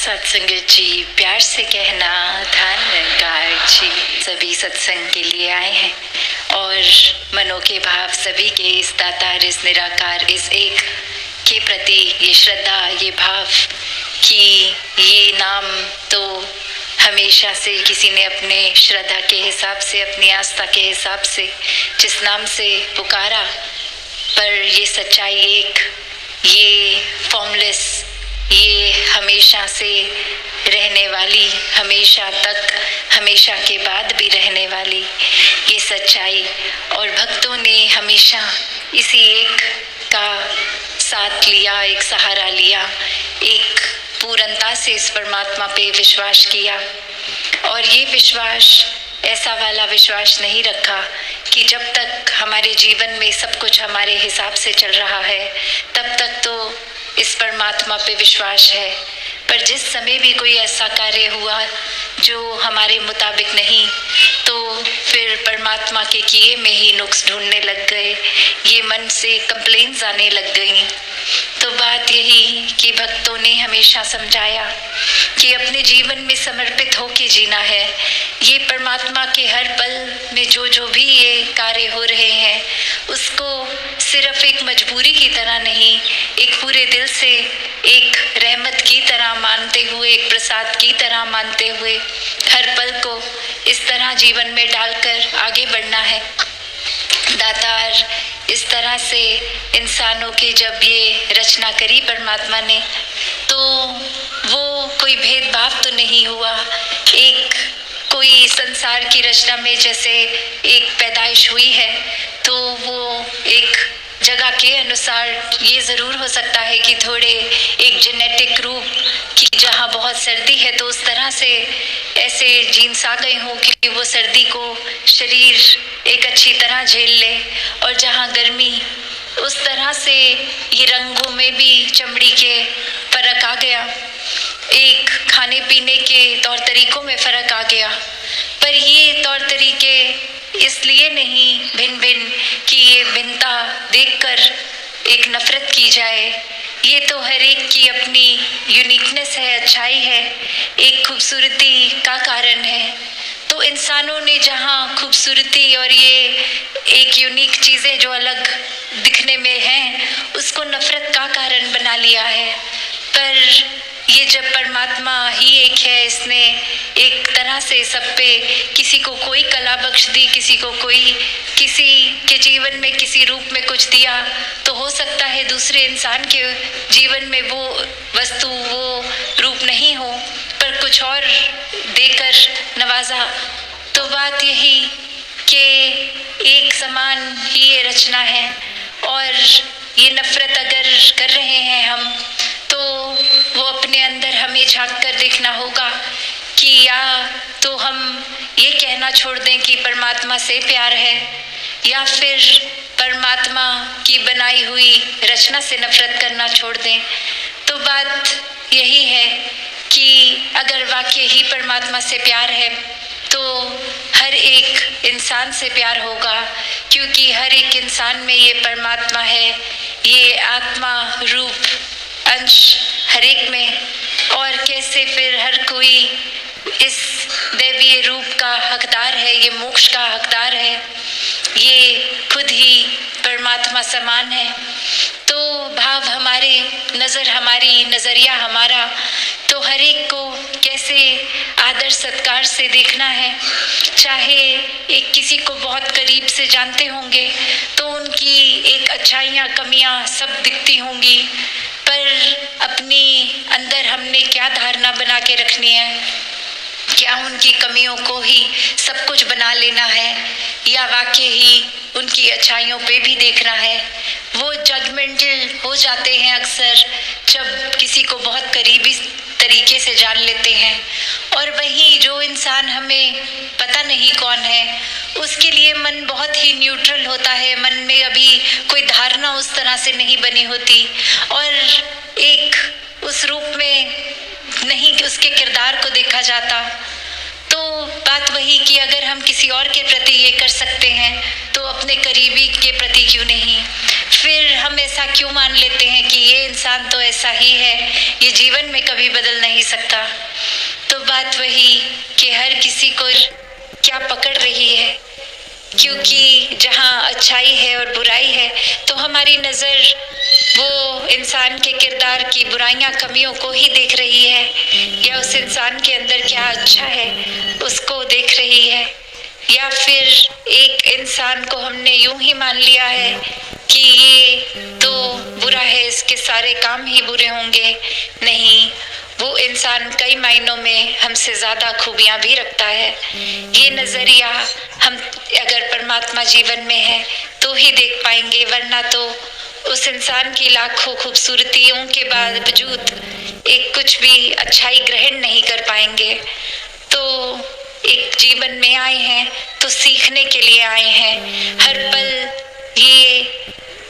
सत्संगत जी, प्यार से कहना धन्यकार जी। सभी सत्संग के लिए आए हैं और मनों के भाव सभी के इस दातार, इस निराकार, इस एक के प्रति ये श्रद्धा, ये भाव कि ये नाम तो हमेशा से किसी ने अपने श्रद्धा के हिसाब से, अपनी आस्था के हिसाब से जिस नाम से पुकारा, पर ये सच्चाई एक, ये फॉर्मलेस, ये हमेशा से रहने वाली, हमेशा तक, हमेशा के बाद भी रहने वाली ये सच्चाई, और भक्तों ने हमेशा इसी एक का साथ लिया, एक सहारा लिया, एक पूर्णता से इस परमात्मा पे विश्वास किया। और ये विश्वास ऐसा वाला विश्वास नहीं रखा कि जब तक हमारे जीवन में सब कुछ हमारे हिसाब से चल रहा है तब तक तो इस परमात्मा पे विश्वास है, पर जिस समय भी कोई ऐसा कार्य हुआ जो हमारे मुताबिक नहीं, तो फिर परमात्मा के किए में ही नुक्स ढूंढने लग गए, ये मन से कंप्लेंट्स आने लग गई। तो बात यही कि भक्तों ने हमेशा समझाया कि अपने जीवन में समर्पित होके जीना है। ये परमात्मा के हर पल में जो जो भी ये कार्य हो रहे हैं उसको सिर्फ एक मजबूरी की तरह नहीं, एक पूरे दिल से, एक रहमत की तरह मानते हुए, एक प्रसाद की तरह मानते हुए हर पल को इस तरह जीवन में डालकर आगे बढ़ना है। दातार इस तरह से इंसानों की जब ये रचना करी परमात्मा ने, तो वो कोई भेदभाव तो नहीं हुआ। एक कोई संसार की रचना में जैसे एक पैदाइश हुई है तो वो एक जगह के अनुसार ये ज़रूर हो सकता है कि थोड़े एक जेनेटिक रूप की, जहाँ बहुत सर्दी है तो उस तरह से ऐसे जीन्स आ गए हों कि वो सर्दी को शरीर एक अच्छी तरह झेल ले, और जहाँ गर्मी, उस तरह से ये रंगों में भी चमड़ी के फर्क आ गया, एक खाने पीने के तौर तरीकों में फ़र्क आ गया। पर ये तौर तरीके इसलिए नहीं भिन्न भिन्न कि ये भिन्नता देखकर एक नफरत की जाए, ये तो हर एक की अपनी यूनिकनेस है, अच्छाई है, एक खूबसूरती का कारण है। तो इंसानों ने जहाँ खूबसूरती और ये एक यूनिक चीज़ें जो अलग दिखने में हैं उसको नफरत का कारण बना लिया है। पर ये जब परमात्मा ही एक है, इसने एक तरह से सब पे किसी को कोई कला बख्श दी, किसी को कोई किसी के जीवन में किसी रूप में कुछ दिया, तो हो सकता है दूसरे इंसान के जीवन में वो वस्तु, वो रूप नहीं हो, पर कुछ और देकर नवाजा। तो बात यही कि एक समान ही ये रचना है, और ये नफरत अगर कर रहे हैं हम, तो वो अपने अंदर हमें झांक कर देखना होगा कि या तो हम ये कहना छोड़ दें कि परमात्मा से प्यार है, या फिर परमात्मा की बनाई हुई रचना से नफरत करना छोड़ दें। तो बात यही है कि अगर वाकई ही परमात्मा से प्यार है तो हर एक इंसान से प्यार होगा, क्योंकि हर एक इंसान में ये परमात्मा है, ये आत्मा रूप अंश हर एक में। और कैसे फिर हर कोई इस दैवीय रूप का हकदार है, ये मोक्ष का हकदार है, ये खुद ही परमात्मा समान है। तो भाव हमारे, नज़र हमारी, नज़रिया हमारा, तो हर एक को कैसे आदर सत्कार से देखना है। चाहे एक किसी को बहुत करीब से जानते होंगे तो उनकी एक अच्छाइयाँ, कमियाँ सब दिखती होंगी, पर अपनी अंदर हमने क्या धारणा बना के रखनी है, क्या उनकी कमियों को ही सब कुछ बना लेना है, या वाकई ही उनकी अच्छाइयों पे भी देखना है। वो जजमेंटल हो जाते हैं अक्सर जब किसी को बहुत करीबी तरीके से जान लेते हैं, और वहीं जो इंसान हमें पता नहीं कौन है उसके लिए मन बहुत ही न्यूट्रल होता है, मन में अभी कोई धारणा उस तरह से नहीं बनी होती, और एक उस रूप में नहीं उसके किरदार को देखा जाता। तो बात वही कि अगर हम किसी और के प्रति ये कर सकते हैं तो अपने करीबी के प्रति क्यों नहीं। फिर हम ऐसा क्यों मान लेते हैं कि ये इंसान तो ऐसा ही है, ये जीवन में कभी बदल नहीं सकता। तो बात वही कि हर किसी को क्या पकड़ रही है, क्योंकि जहाँ अच्छाई है और बुराई है तो हमारी नज़र वो इंसान के किरदार की बुराइयां, कमियों को ही देख रही है, या उस इंसान के अंदर क्या अच्छा है उसको देख रही है, या फिर एक इंसान को हमने यूं ही मान लिया है कि ये तो बुरा है, इसके सारे काम ही बुरे होंगे। नहीं, वो इंसान कई मायनों में हमसे ज़्यादा खूबियाँ भी रखता है। ये नज़रिया हम अगर परमात्मा जीवन में है तो ही देख पाएंगे, वरना तो उस इंसान की लाखों खूबसूरतियों के बावजूद एक कुछ भी अच्छाई ग्रहण नहीं कर पाएंगे। तो एक जीवन में आए हैं तो सीखने के लिए आए हैं। हर पल ये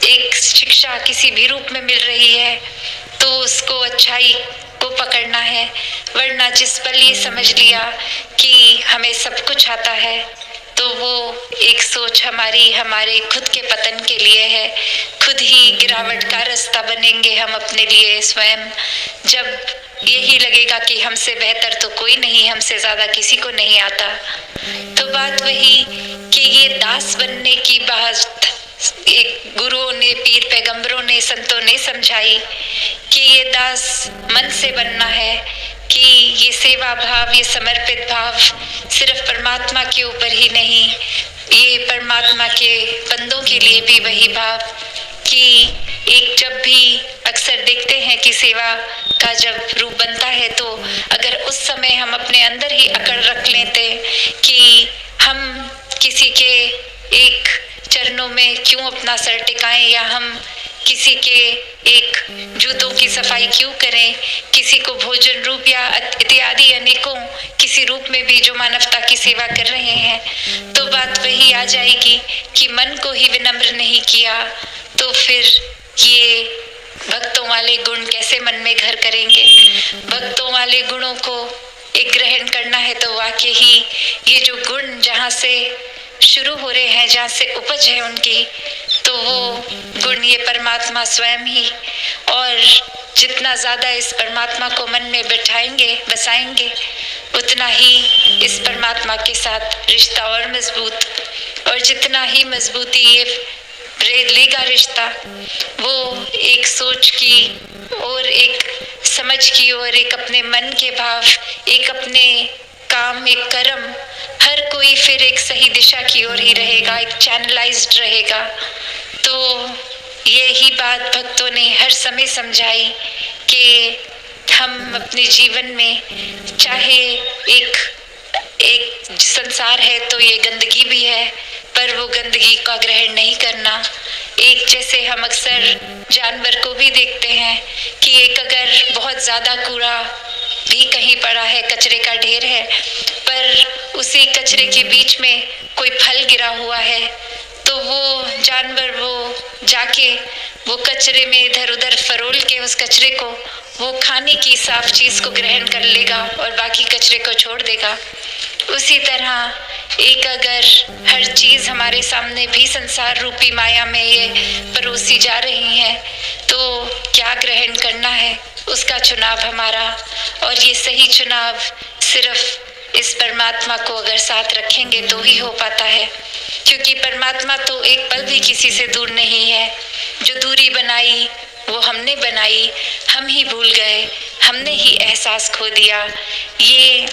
एक शिक्षा किसी भी रूप में मिल रही है तो उसको अच्छाई को पकड़ना है, वरना जिस पल ये समझ लिया कि हमें सब कुछ आता है तो वो एक सोच हमारे खुद के पतन के लिए है। खुद ही गिरावट का रास्ता बनेंगे हम अपने लिए स्वयं, जब यही लगेगा कि हमसे बेहतर तो कोई नहीं, हमसे ज़्यादा किसी को नहीं आता। तो बात वही कि ये दास बनने की बात एक गुरुओं ने, पीर पैगंबरों ने, संतों ने समझाई कि ये दास मन से बनना है, कि ये सेवा भाव, ये समर्पित भाव सिर्फ परमात्मा के ऊपर ही नहीं, ये परमात्मा के बंदों के लिए भी वही भाव कि एक जब भी अक्सर देखते हैं कि सेवा का जब रूप बनता है तो अगर उस समय हम अपने अंदर ही अकड़ रख लेते कि हम किसी के एक चरणों में क्यों अपना सर टिकाएं, या हम किसी के एक जूतों की सफाई क्यों करें, किसी को भोजन रूप या इत्यादि अनेकों किसी रूप में भी जो मानवता की सेवा कर रहे हैं, तो बात वही आ जाएगी कि मन को ही विनम्र नहीं किया तो फिर ये भक्तों वाले गुण कैसे मन में घर करेंगे। भक्तों वाले गुणों को एक ग्रहण करना है तो वाकई ही ये जो गुण जहाँ से शुरू हो रहे हैं, जहाँ से उपज है उनकी, तो वो गुण ये परमात्मा स्वयं ही, और जितना ज़्यादा इस परमात्मा को मन में बैठाएंगे, बसाएंगे, उतना ही इस परमात्मा के साथ रिश्ता और मजबूत, और जितना ही मजबूती ये लेगा रिश्ता, वो एक सोच की और एक समझ की और एक अपने मन के भाव, एक अपने काम, एक कर्म, हर कोई फिर एक सही दिशा की ओर ही रहेगा, एक चैनलाइज्ड रहेगा। तो यही बात भक्तों ने हर समय समझाई कि हम अपने जीवन में चाहे एक संसार है तो ये गंदगी भी है, पर वो गंदगी का ग्रहण नहीं करना। एक जैसे हम अक्सर जानवर को भी देखते हैं कि एक अगर बहुत ज़्यादा कूड़ा भी कहीं पड़ा है, कचरे का ढेर है, पर उसी कचरे के बीच में कोई फल गिरा हुआ है, तो वो जानवर वो जाके वो कचरे में इधर उधर फरोल के उस कचरे को, वो खाने की साफ चीज को ग्रहण कर लेगा और बाकी कचरे को छोड़ देगा। उसी तरह एक अगर हर चीज हमारे सामने भी संसार रूपी माया में ये परोसी जा रही है, तो क्या ग्रहण करना है उसका चुनाव हमारा, और ये सही चुनाव सिर्फ इस परमात्मा को अगर साथ रखेंगे तो ही हो पाता है, क्योंकि परमात्मा तो एक पल भी किसी से दूर नहीं है। जो दूरी बनाई वो हमने बनाई, हम ही भूल गए, हमने ही एहसास खो दिया। ये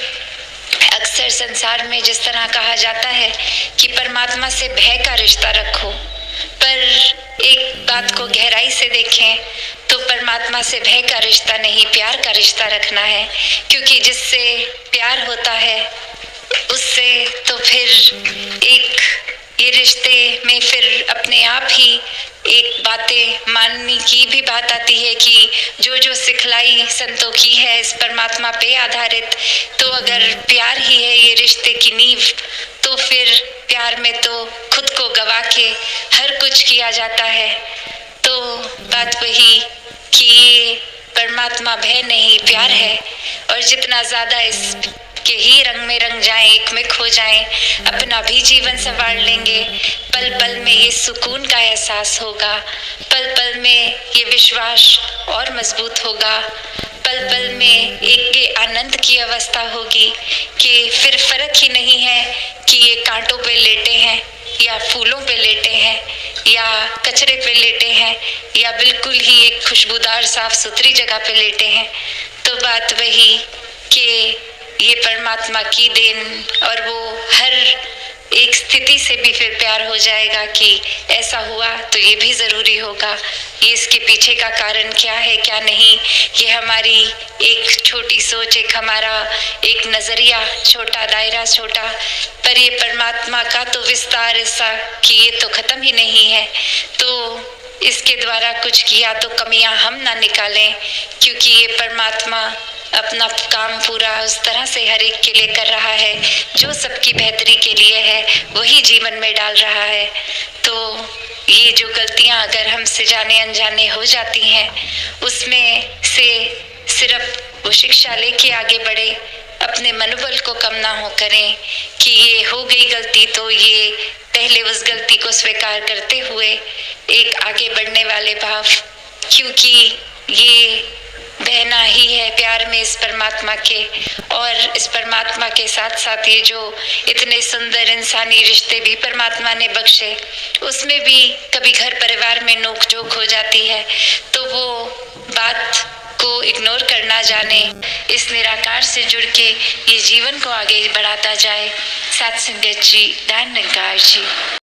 अक्सर संसार में जिस तरह कहा जाता है कि परमात्मा से भय का रिश्ता रखो, पर एक बात को गहराई से देखें तो परमात्मा से भय का रिश्ता नहीं, प्यार का रिश्ता रखना है, क्योंकि जिससे प्यार होता है उससे तो फिर एक ये रिश्ते में फिर अपने आप ही एक बातें मानने की भी बात आती है कि जो जो सिखलाई संतों की है इस परमात्मा पे आधारित, तो अगर प्यार ही है ये रिश्ते की नींव, तो फिर प्यार में तो खुद को गवा के हर कुछ किया जाता है। तो बात वही कि ये परमात्मा भय नहीं प्यार है, और जितना ज़्यादा इस के ही रंग में रंग जाएं, एक में खो जाएं, अपना भी जीवन संवार लेंगे। पल पल में ये सुकून का एहसास होगा, पल पल में ये विश्वास और मजबूत होगा, पल पल में एक ये आनंद की अवस्था होगी कि फिर फर्क ही नहीं है कि ये कांटों पे लेटे हैं या फूलों पे लेटे हैं या कचरे पे लेटे हैं या बिल्कुल ही एक खुशबूदार साफ सुथरी जगह पे लेटे हैं। तो बात वही कि ये परमात्मा की देन, और वो हर एक स्थिति से भी फिर प्यार हो जाएगा कि ऐसा हुआ तो ये भी ज़रूरी होगा। ये इसके पीछे का कारण क्या है क्या नहीं, ये हमारी एक छोटी सोच, एक हमारा एक नज़रिया, छोटा दायरा छोटा, पर ये परमात्मा का तो विस्तार ऐसा कि ये तो ख़त्म ही नहीं है। तो इसके द्वारा कुछ किया तो कमियां हम ना निकालें, क्योंकि ये परमात्मा अपना काम पूरा उस तरह से हर एक के लिए कर रहा है जो सबकी बेहतरी के लिए है, वही जीवन में डाल रहा है। तो ये जो गलतियां अगर हमसे जाने अनजाने हो जाती हैं, उसमें से सिर्फ वो शिक्षा लेके आगे बढ़े, अपने मनोबल को कम ना हो करें कि ये हो गई गलती, तो ये पहले उस गलती को स्वीकार करते हुए एक आगे बढ़ने वाले भाव, क्योंकि ये बहना ही है प्यार में इस परमात्मा के, और इस परमात्मा के साथ साथ ये जो इतने सुंदर इंसानी रिश्ते भी परमात्मा ने बख्शे, उसमें भी कभी घर परिवार में नोक झोंक हो जाती है, तो वो बात को इग्नोर करना जाने, इस निराकार से जुड़ के ये जीवन को आगे बढ़ाता जाए। सत्संगत जी, धन निरंकार जी।